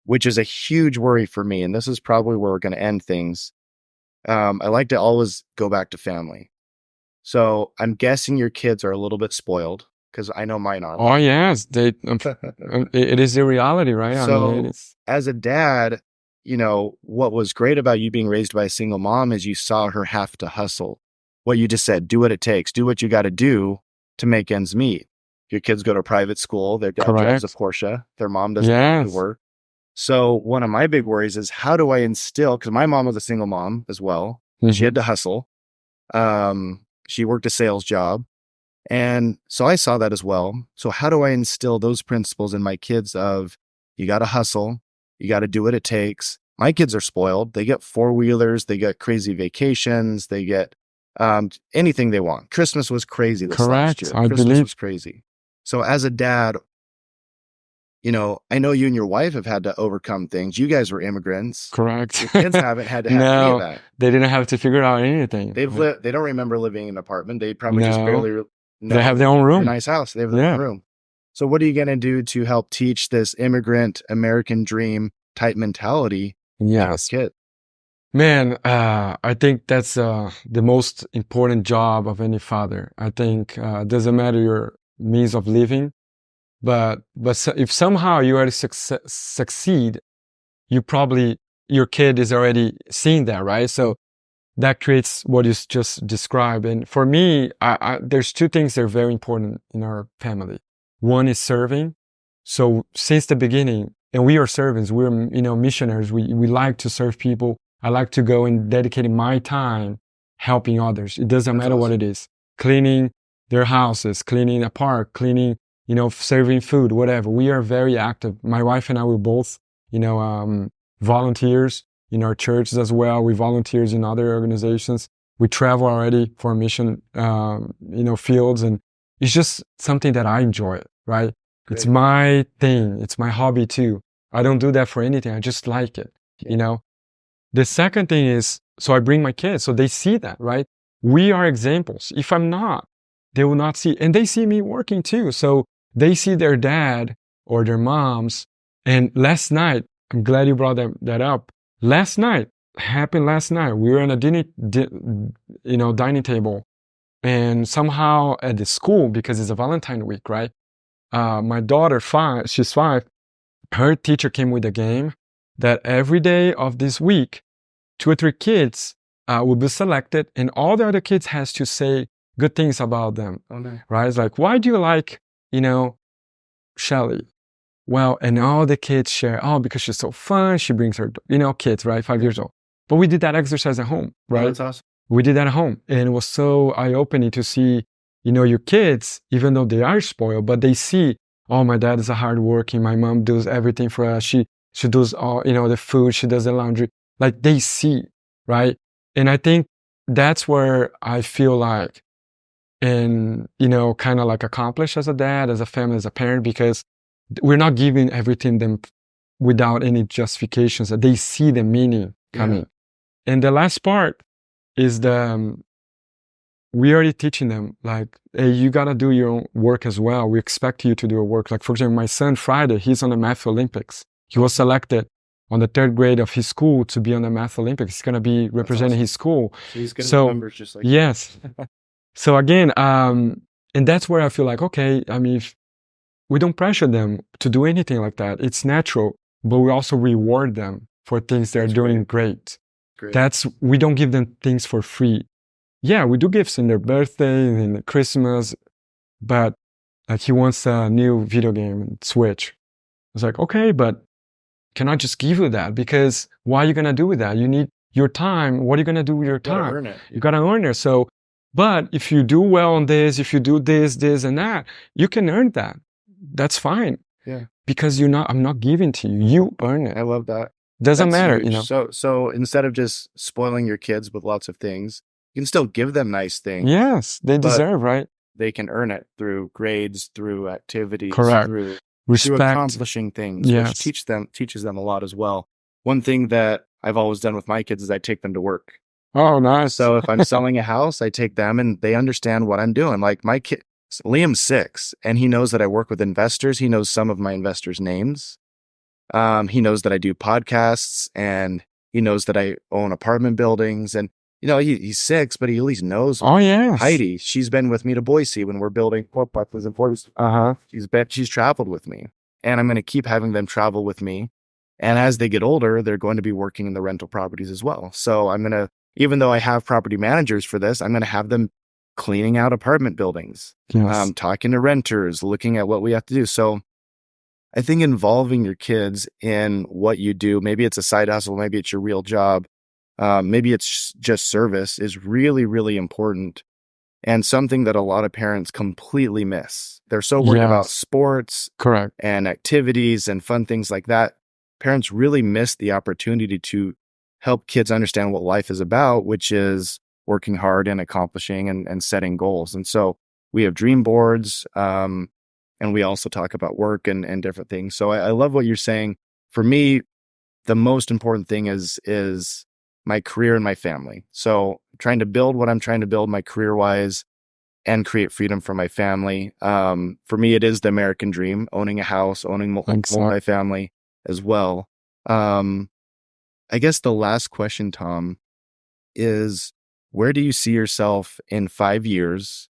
which is a huge worry for me. And this is probably where we're going to end things. I like to always go back to family. So I'm guessing your kids are a little bit spoiled, because I know mine are. Oh, yes. It is the reality, right? So as a dad, what was great about you being raised by a single mom is you saw her have to hustle. What you just said, do what it takes, do what you got to do to make ends meet. Your kids go to private school, their dad drives a Porsche, their mom doesn't work. So one of my big worries is, how do I instill, because my mom was a single mom as well. She had to hustle. She worked a sales job. And so I saw that as well. So how do I instill those principles in my kids of, you got to hustle, you got to do what it takes. My kids are spoiled. They get 4-wheelers, they get crazy vacations, they get anything they want. Christmas was crazy this last year. Christmas was crazy. So as a dad, I know you and your wife have had to overcome things. You guys were immigrants. Correct. Your kids haven't had to have any of that. They didn't have to figure out anything. They don't remember living in an apartment. They probably just barely. They have their own room. A nice house. They have their own room. So what are you going to do to help teach this immigrant American dream type mentality? Yes. Kid? Man, I think that's the most important job of any father. I think it doesn't matter your means of living, but if somehow you already succeed, your kid is already seeing that, right? So that creates what you just described. And for me, there's two things that are very important in our family. One is serving. So since the beginning, and we are servants, we're, missionaries. We like to serve people. I like to go and dedicate my time helping others. It doesn't matter what it is. Cleaning their houses, cleaning a park, cleaning, serving food, whatever. We are very active. My wife and I were both, volunteers in our churches as well. We volunteers in other organizations. We travel already for mission, fields. And it's just something that I enjoy, right? Great. It's my thing. It's my hobby too. I don't do that for anything. I just like it, The second thing is, so I bring my kids, so they see that, right? We are examples. If I'm not, they will not see, and they see me working too. So they see their dad or their moms. And last night, I'm glad you brought that up. Happened last night. We were on a dining table, and somehow at the school, because it's a Valentine week, right? My daughter, she's 5, her teacher came with a game that every day of this week, 2 or 3 kids will be selected, and all the other kids has to say good things about them. Oh, no. Right? It's like, why do you like, Shelly? Well, and all the kids share, because she's so fun. She brings her, kids, right? 5 years old. But we did that exercise at home, right? Oh, that's awesome. We did that at home. And it was so eye-opening to see, your kids, even though they are spoiled, but they see, my dad is a hardworking. My mom does everything for us. She does all, the food. She does the laundry. Like they see, right? And I think that's where I feel like, and, kind of like accomplished as a dad, as a family, as a parent, because we're not giving everything them without any justifications. That they see the meaning coming. And the last part is we already teaching them, like, hey, you got to do your own work as well. We expect you to do your work. Like, for example, my son, Friday, he's on the Math Olympics. He was selected on the 3rd grade of his school to be on the Math Olympics. He's going to be representing his school. So he's good at numbers just like yes. So again, and that's where I feel like, okay, if we don't pressure them to do anything like that. It's natural, but we also reward them for things they're doing great. We don't give them things for free. Yeah, we do gifts in their birthday and Christmas, but Like he wants a new video game, Switch. I was like, okay, but can I just give you that? Because why are you gonna do with that? You need your time. What are you gonna do with your You gotta time? earn it. You gotta earn it. So, but if you do well on this, if you do this, this, and that, you can earn that. That's fine. Yeah. Because I'm not giving to you. You earn it. I love that. Doesn't That's matter, huge. you know. So instead of just spoiling your kids with lots of things, you can still give them nice things. Yes, they but deserve, right? they can earn it through grades, through activities, Correct. through Respect. accomplishing things, Yes. which teaches them a lot as well. One thing that I've always done with my kids is I take them to work. Oh, nice. So if I'm selling a house, I take them and they understand what I'm doing. Like my kid, Liam's 6, and he knows that I work with investors. He knows some of my investors' names. He knows that I do podcasts, and he knows that I own apartment buildings. And you know, he's 6, but he at least knows. Oh, yes. Heidi, she's been with me to Boise when we're building fourplexes in Boise. She's traveled with me, and I'm going to keep having them travel with me. And as they get older, they're going to be working in the rental properties as well. So I'm going to, even though I have property managers for this, I'm going to have them cleaning out apartment buildings, Yes. talking to renters, looking at what we have to do. So I think involving your kids in what you do, maybe it's a side hustle, maybe it's your real job, maybe it's just service, is really, really important, and something that a lot of parents completely miss. They're so worried about Yes. sports Correct. and activities and fun things like that. Parents really miss the opportunity to help kids understand what life is about, which is working hard and accomplishing and setting goals. And so we have dream boards, and we also talk about work and different things. So I love what you're saying. For me, the most important thing is my career and my family. So trying to build what I'm trying to build my career wise and create freedom for my family. For me, it is the American dream, owning a house, owning multifamily as well. I guess the last question, Tom, is where do you see yourself in 5 years?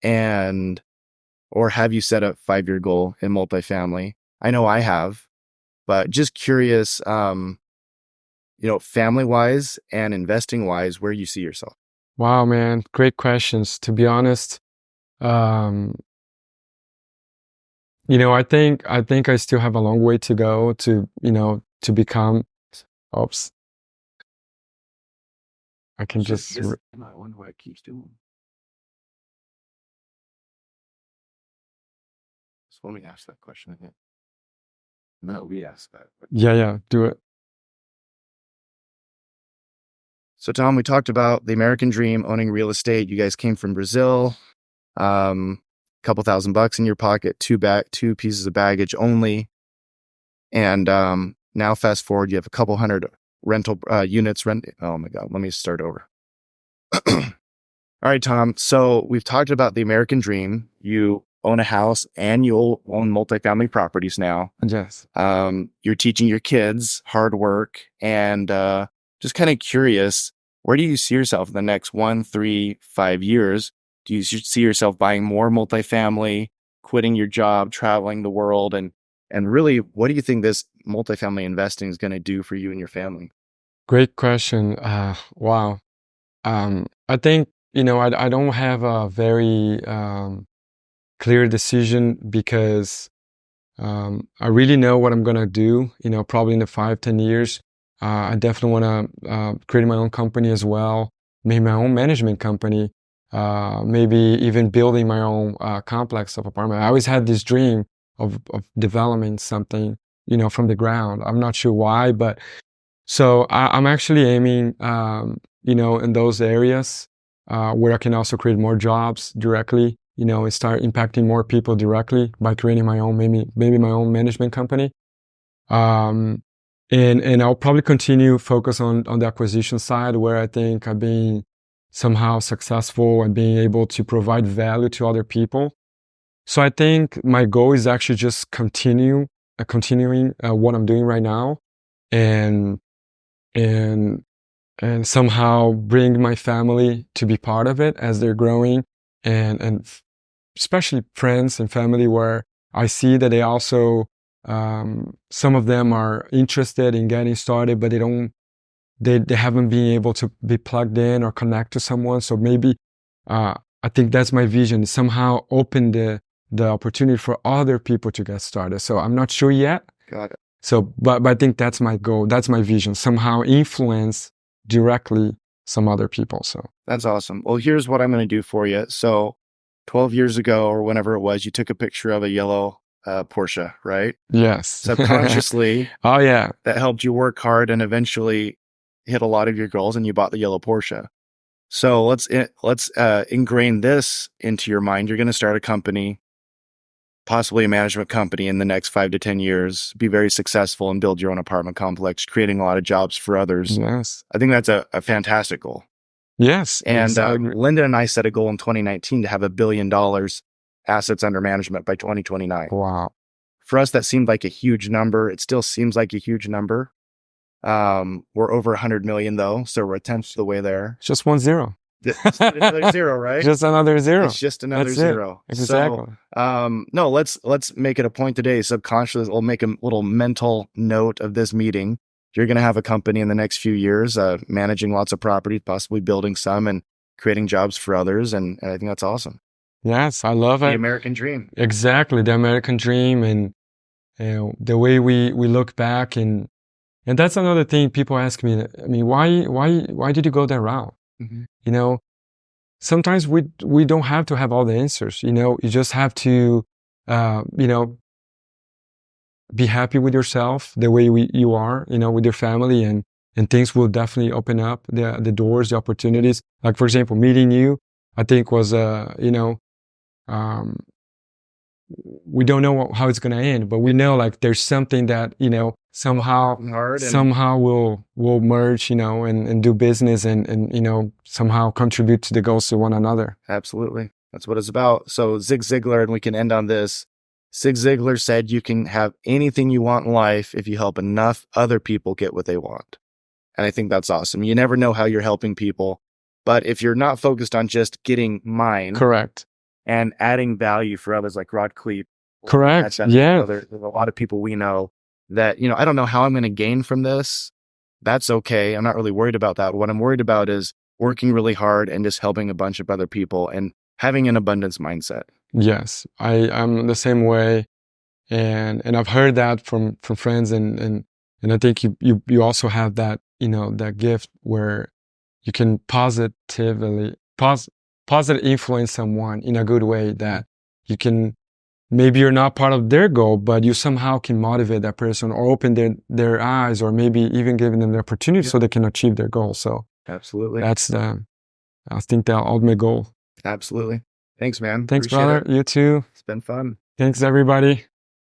And, or have you set a 5-year goal in multifamily? I know I have, but just curious, family wise and investing wise, where you see yourself. Wow, man. Great questions. To be honest, I think I still have a long way to go to become, oops. I can just, I wonder why it keeps doing. So let me ask that question again. No, we asked that. yeah, do it. So Tom, we talked about the American dream, owning real estate. You guys came from Brazil, couple $1,000 in your pocket, two pieces of baggage only. And now fast forward, you have a couple hundred rental units. Oh my God, let me start over. All right, Tom. So we've talked about the American dream. You own a house and you own multifamily properties now. Yes. You're teaching your kids hard work, and just kind of curious, where do you see yourself in the next 1, 3, 5 years? Do you see yourself buying more multifamily, quitting your job, traveling the world, and really, what do you think this multifamily investing is going to do for you and your family? Great question. Wow. I think, I don't have a very clear decision because I really know what I'm going to do, probably in the 5-10 years. I definitely want to create my own company as well, maybe my own management company, maybe even building my own complex of apartment. I always had this dream of developing something, from the ground. I'm not sure why, but so I'm actually aiming, in those areas where I can also create more jobs directly, and start impacting more people directly by creating my own, maybe my own management company. And I'll probably continue focus on the acquisition side, where I think I've been somehow successful and being able to provide value to other people. So I think my goal is actually just continuing what I'm doing right now, and somehow bring my family to be part of it as they're growing, and especially friends and family, where I see that they also, some of them are interested in getting started, but they haven't been able to be plugged in or connect to someone. So maybe, I think that's my vision, somehow open the the opportunity for other people to get started. So I'm not sure yet. Got it. So, but I think that's my goal. That's my vision. Somehow influence directly some other people. So that's awesome. Well, here's what I'm going to do for you. So 12 years ago or whenever it was, you took a picture of a yellow Porsche, right? yes. Subconsciously, oh yeah, that helped you work hard and eventually hit a lot of your goals, and you bought the yellow Porsche. So let's ingrain this into your mind. You're going to start a company, possibly a management company, in the next 5 to 10 years, be very successful and build your own apartment complex, creating a lot of jobs for others. Yes. I think that's a fantastic goal. Yes. And exactly. Linda and I set a goal in 2019 to have $1 billion assets under management by 2029. Wow. For us, that seemed like a huge number. It still seems like a huge number. We're over 100 million though, so we're a tenth of the way there. Just 1 0. Just another zero, right? Just another zero. It's just another That's zero. It. Exactly. So, no, let's make it a point today. Subconsciously, we'll make a little mental note of this meeting. You're going to have a company in the next few years, managing lots of property, possibly building some and creating jobs for others. And I think that's awesome. Yes, I love it. The American dream. Exactly, the American dream, and the way we look back, and that's another thing people ask me. I mean, why did you go that route? Mm-hmm. You know, sometimes we don't have to have all the answers. You know, you just have to, you know, be happy with yourself the way you are. You know, with your family, and things will definitely open up the doors, the opportunities. Like for example, meeting you, I think was you know. We don't know how it's going to end, but we know like there's something that, you know, somehow we'll merge, you know, and do business and, you know, somehow contribute to the goals of one another. Absolutely. That's what it's about. So Zig Ziglar, and we can end on this. Zig Ziglar said you can have anything you want in life if you help enough other people get what they want. And I think that's awesome. You never know how you're helping people, but if you're not focused on just getting mine. Correct. And adding value for others like Rod Cleep. Correct. Yeah. There's a lot of people we know that, you know, I don't know how I'm going to gain from this. That's okay. I'm not really worried about that. What I'm worried about is working really hard and just helping a bunch of other people and having an abundance mindset. Yes, I'm the same way. And I've heard that from friends, and I think you also have that, you know, that gift where you can positive influence someone in a good way, that you can, maybe you're not part of their goal, but you somehow can motivate that person or open their eyes, or maybe even giving them the opportunity so they can achieve their goal. So absolutely, that's I think the ultimate goal. Absolutely. Thanks, man. Thanks, Appreciate brother. it. You too. It's been fun. Thanks, everybody.